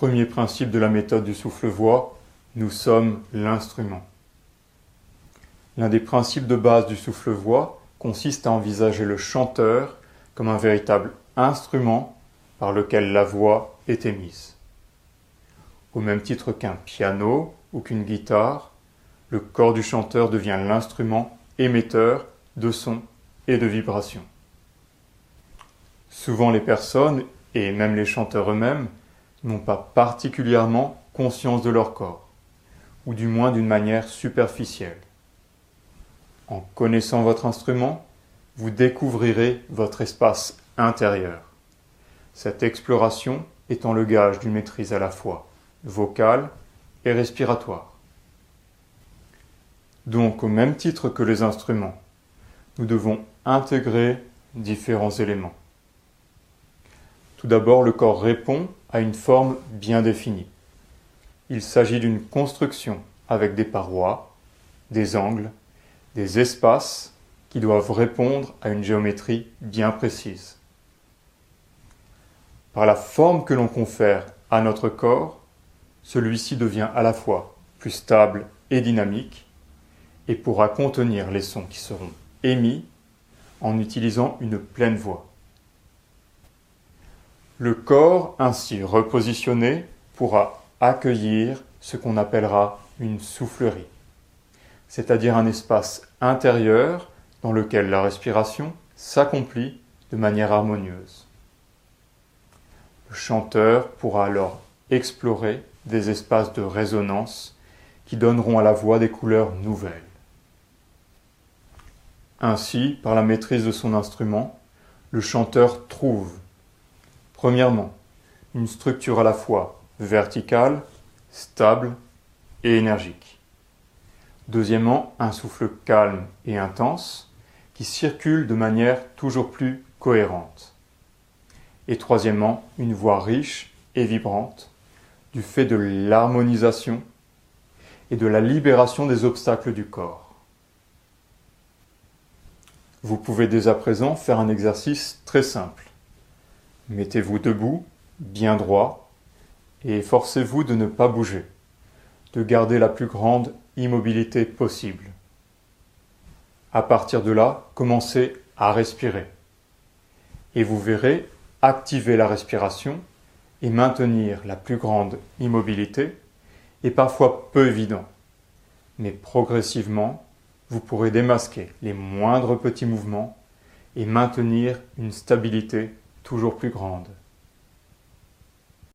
Premier principe de la méthode du souffle-voix, nous sommes l'instrument. L'un des principes de base du souffle-voix consiste à envisager le chanteur comme un véritable instrument par lequel la voix est émise. Au même titre qu'un piano ou qu'une guitare, le corps du chanteur devient l'instrument émetteur de sons et de vibrations. Souvent les personnes, et même les chanteurs eux-mêmes, n'ont pas particulièrement conscience de leur corps, ou du moins d'une manière superficielle. En connaissant votre instrument, vous découvrirez votre espace intérieur. Cette exploration étant le gage d'une maîtrise à la fois vocale et respiratoire. Donc, au même titre que les instruments, nous devons intégrer différents éléments. Tout d'abord, le corps répond à une forme bien définie. Il s'agit d'une construction avec des parois, des angles, des espaces qui doivent répondre à une géométrie bien précise. Par la forme que l'on confère à notre corps, celui-ci devient à la fois plus stable et dynamique et pourra contenir les sons qui seront émis en utilisant une pleine voix. Le corps ainsi repositionné pourra accueillir ce qu'on appellera une soufflerie, c'est-à-dire un espace intérieur dans lequel la respiration s'accomplit de manière harmonieuse. Le chanteur pourra alors explorer des espaces de résonance qui donneront à la voix des couleurs nouvelles. Ainsi, par la maîtrise de son instrument, le chanteur trouve, premièrement, une structure à la fois verticale, stable et énergique. Deuxièmement, un souffle calme et intense qui circule de manière toujours plus cohérente. Et troisièmement, une voix riche et vibrante du fait de l'harmonisation et de la libération des obstacles du corps. Vous pouvez dès à présent faire un exercice très simple. Mettez-vous debout, bien droit, et efforcez-vous de ne pas bouger, de garder la plus grande immobilité possible. À partir de là, commencez à respirer. Et vous verrez activer la respiration et maintenir la plus grande immobilité est parfois peu évident. Mais progressivement, vous pourrez démasquer les moindres petits mouvements et maintenir une stabilité toujours plus grande.